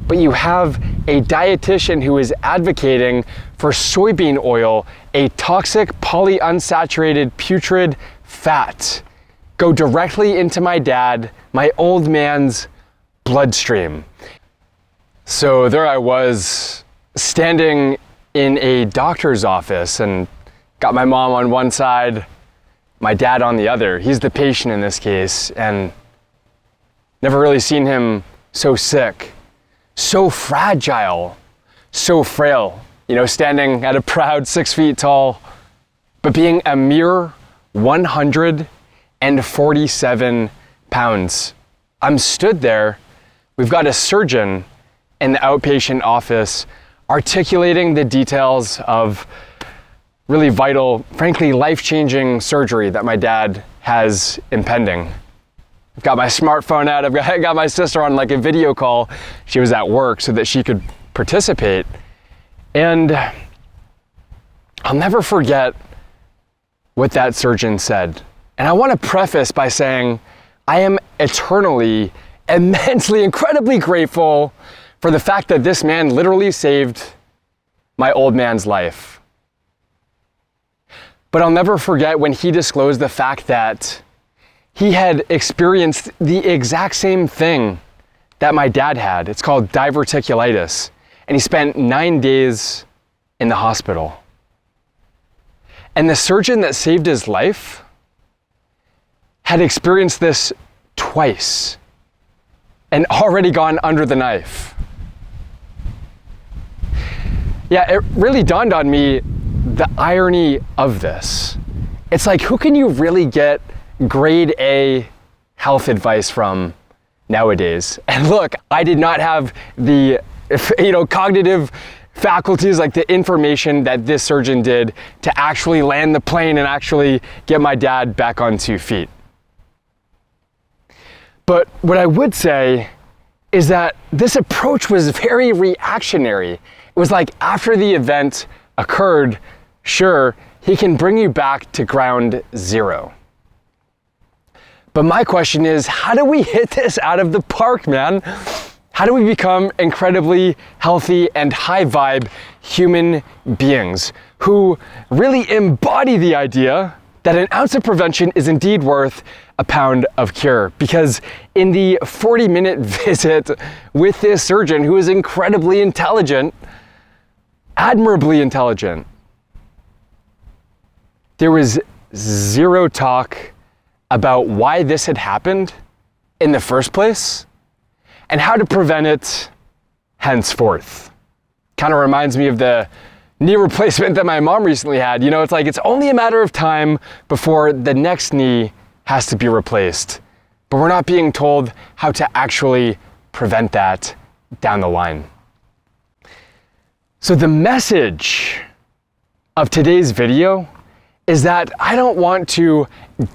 but you have a dietitian who is advocating for soybean oil, a toxic polyunsaturated putrid fat, go directly into my dad, my old man's bloodstream. So there I was, standing in a doctor's office, and got my mom on one side, my dad on the other. He's the patient in this case, and never really seen him so sick, so fragile, so frail, standing at a proud 6 feet tall, but being a mere 147 pounds. I'm stood there. We've got a surgeon in the outpatient office articulating the details of really vital, frankly, life-changing surgery that my dad has impending. I've got my smartphone out. I got my sister on like a video call. She was at work so that she could participate. And I'll never forget what that surgeon said. And I want to preface by saying I am eternally, immensely, incredibly grateful for the fact that this man literally saved my old man's life. But I'll never forget when he disclosed the fact that he had experienced the exact same thing that my dad had. It's called diverticulitis. And he spent 9 days in the hospital. And the surgeon that saved his life had experienced this twice and already gone under the knife. Yeah, it really dawned on me the irony of this. It's like, who can you really get grade A health advice from nowadays? And look, I did not have the cognitive faculties, like the information that this surgeon did to actually land the plane and actually get my dad back on 2 feet. But what I would say is that this approach was very reactionary. It was like, after the event occurred, sure, he can bring you back to ground zero. But my question is, how do we hit this out of the park, man? How do we become incredibly healthy and high vibe human beings who really embody the idea that an ounce of prevention is indeed worth a pound of cure? Because in the 40-minute visit with this surgeon, who is incredibly intelligent, admirably intelligent, there was zero talk about why this had happened in the first place and how to prevent it henceforth. Kind of reminds me of the knee replacement that my mom recently had. It's like, it's only a matter of time before the next knee has to be replaced. But we're not being told how to actually prevent that down the line. So the message of today's video is that I don't want to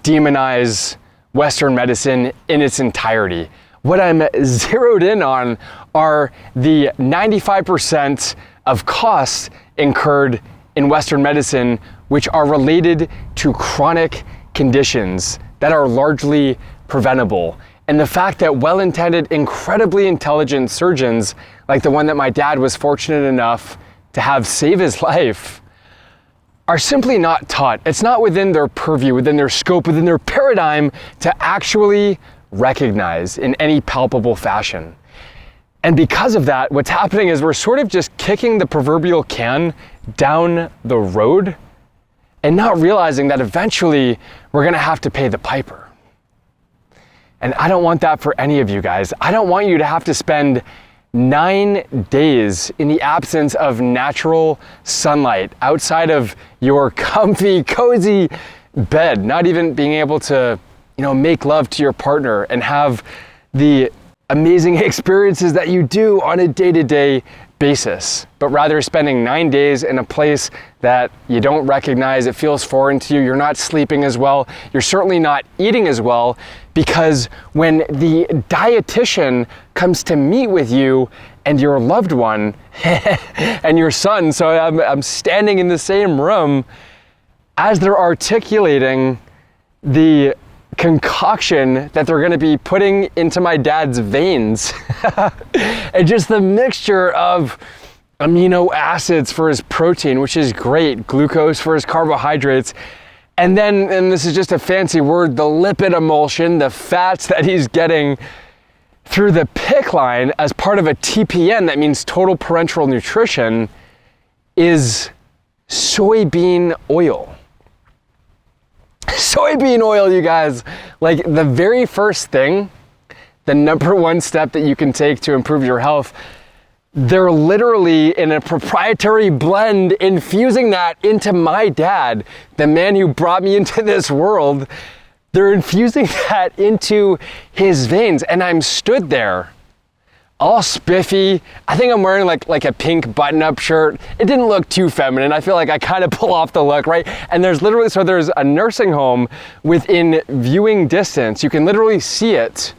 demonize Western medicine in its entirety. What I'm zeroed in on are the 95% of costs incurred in Western medicine, which are related to chronic conditions that are largely preventable. And the fact that well-intended, incredibly intelligent surgeons, like the one that my dad was fortunate enough to have save his life, are simply not taught. It's not within their purview, within their scope, within their paradigm to actually recognize in any palpable fashion. And because of that, what's happening is we're sort of just kicking the proverbial can down the road and not realizing that eventually we're gonna have to pay the piper. And I don't want that for any of you guys. I don't want you to have to spend 9 days in the absence of natural sunlight outside of your comfy, cozy bed, not even being able to, make love to your partner and have the amazing experiences that you do on a day-to-day basis, but rather spending 9 days in a place that you don't recognize, it feels foreign to you, you're not sleeping as well, you're certainly not eating as well, because when the dietitian comes to meet with you and your loved one and your son, so I'm standing in the same room, as they're articulating the concoction that they're gonna be putting into my dad's veins. And just the mixture of amino acids for his protein, which is great, glucose for his carbohydrates, and then, and this is just a fancy word, the lipid emulsion, the fats that he's getting through the PICC line as part of a TPN, that means total parenteral nutrition, is soybean oil. Soybean oil, you guys. Like the very first thing, the number one step that you can take to improve your health, they're literally in a proprietary blend infusing that into my dad, the man who brought me into this world. They're infusing that into his veins, and I'm stood there all spiffy. I think I'm wearing like a pink button-up shirt. It didn't look too feminine. I feel like I kind of pull off the look, right? And there's literally, so there's a nursing home within viewing distance. You can literally see it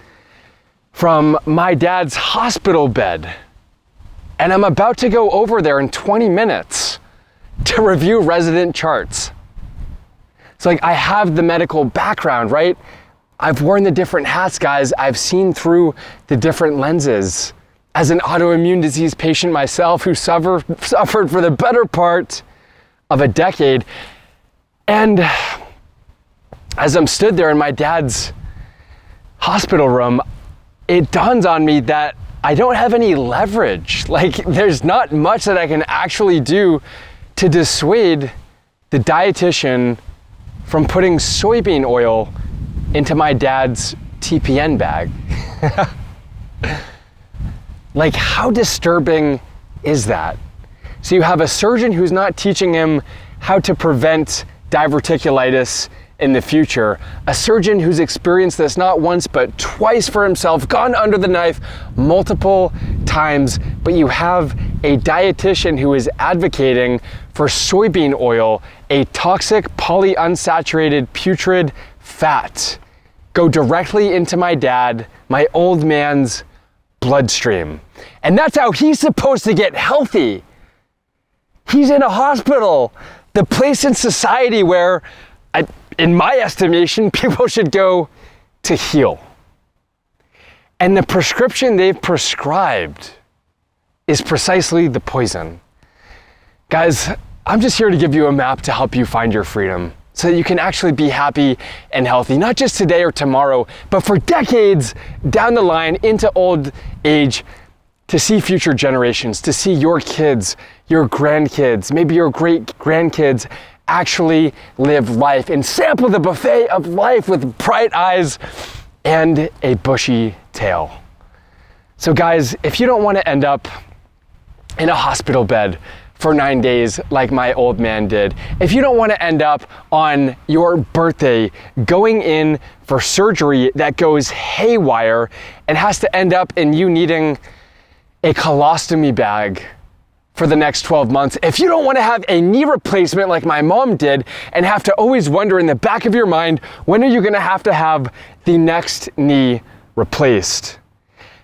from my dad's hospital bed. And I'm about to go over there in 20 minutes to review resident charts. So like I have the medical background, right? I've worn the different hats, guys. I've seen through the different lenses. As an autoimmune disease patient myself who suffered for the better part of a decade. And as I'm stood there in my dad's hospital room, it dawns on me that I don't have any leverage. Like there's not much that I can actually do to dissuade the dietitian from putting soybean oil into my dad's TPN bag. Like how disturbing is that? So you have a surgeon who's not teaching him how to prevent diverticulitis in the future, a surgeon who's experienced this not once but twice for himself, gone under the knife multiple times, but you have a dietitian who is advocating for soybean oil, a toxic polyunsaturated putrid fat, go directly into my dad, my old man's bloodstream. And that's how he's supposed to get healthy. He's in a hospital, the place in society where, in my estimation, people should go to heal. And the prescription they've prescribed is precisely the poison. Guys, I'm just here to give you a map to help you find your freedom so that you can actually be happy and healthy, not just today or tomorrow, but for decades down the line into old age, to see future generations, to see your kids, your grandkids, maybe your great grandkids actually live life and sample the buffet of life with bright eyes and a bushy tail. So guys, if you don't want to end up in a hospital bed for 9 days like my old man did, if you don't want to end up on your birthday going in for surgery that goes haywire and has to end up in you needing a colostomy bag for the next 12 months, if you don't want to have a knee replacement like my mom did and have to always wonder in the back of your mind, when are you going to have the next knee replaced?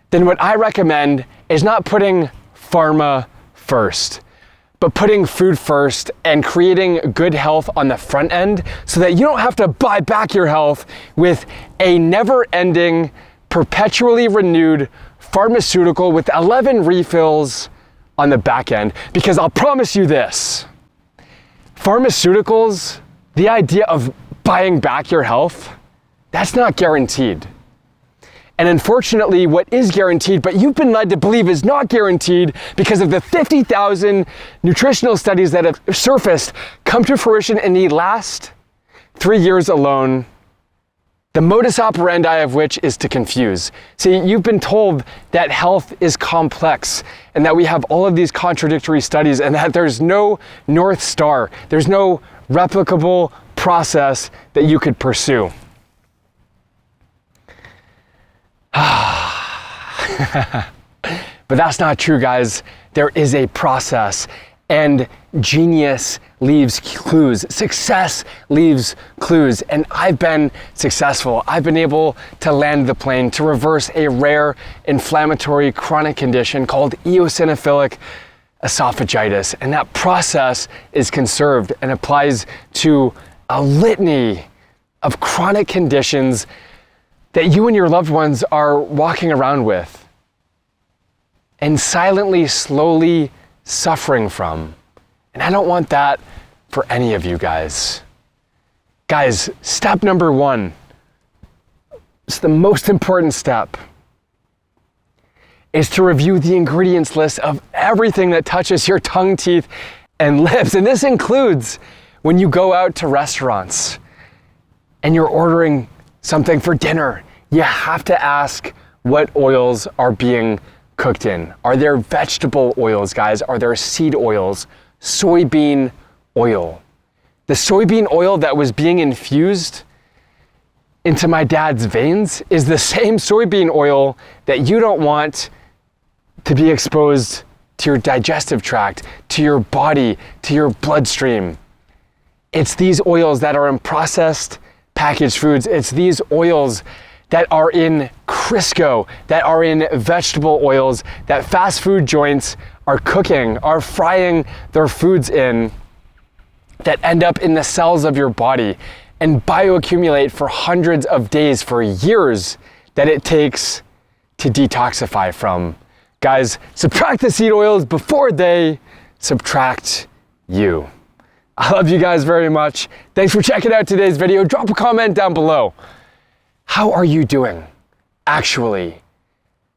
Then what I recommend is not putting pharma first, but putting food first and creating good health on the front end so that you don't have to buy back your health with a never-ending, perpetually renewed pharmaceutical with 11 refills on the back end. Because I'll promise you this, pharmaceuticals, the idea of buying back your health, that's not guaranteed. And unfortunately, what is guaranteed, but you've been led to believe is not guaranteed because of the 50,000 nutritional studies that have surfaced, come to fruition in the last 3 years alone, the modus operandi of which is to confuse. See, you've been told that health is complex and that we have all of these contradictory studies and that there's no North Star. There's no replicable process that you could pursue. But that's not true, guys. There is a process, and genius leaves clues. Success leaves clues. And I've been successful. I've been able to land the plane, to reverse a rare inflammatory chronic condition called eosinophilic esophagitis. And that process is conserved and applies to a litany of chronic conditions that you and your loved ones are walking around with and silently, slowly suffering from. And I don't want that for any of you guys. Guys, step number one, it's the most important step, is to review the ingredients list of everything that touches your tongue, teeth, and lips. And this includes when you go out to restaurants and you're ordering something for dinner, you have to ask what oils are being cooked in. Are there vegetable oils, guys? Are there seed oils? Soybean oil. The soybean oil that was being infused into my dad's veins is the same soybean oil that you don't want to be exposed to your digestive tract, to your body, to your bloodstream. It's these oils that are in processed packaged foods. It's these oils that are in Crisco, that are in vegetable oils, that fast food joints are cooking, are frying their foods in, that end up in the cells of your body and bioaccumulate for hundreds of days, for years, that it takes to detoxify from. Guys, subtract the seed oils before they subtract you. I love you guys very much. Thanks for checking out today's video. Drop a comment down below. How are you doing? Actually,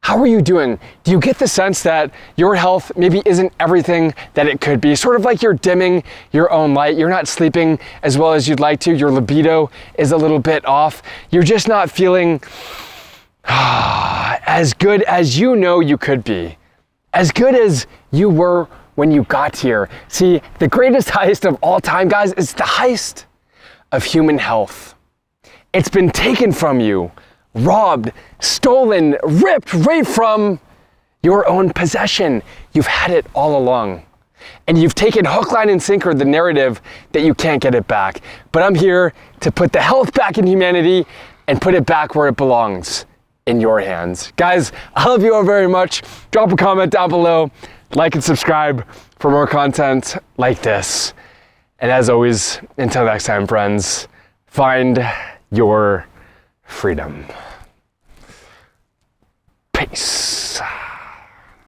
how are you doing? Do you get the sense that your health maybe isn't everything that it could be? Sort of like you're dimming your own light. You're not sleeping as well as you'd like to. Your libido is a little bit off. You're just not feeling as good as you know you could be. As good as you were when you got here. See, the greatest heist of all time, guys, is the heist of human health. It's been taken from you, robbed, stolen, ripped right from your own possession. You've had it all along. And you've taken hook, line, and sinker the narrative that you can't get it back. But I'm here to put the health back in humanity and put it back where it belongs, in your hands. Guys, I love you all very much. Drop a comment down below, like and subscribe for more content like this. And as always, until next time, friends, find your freedom.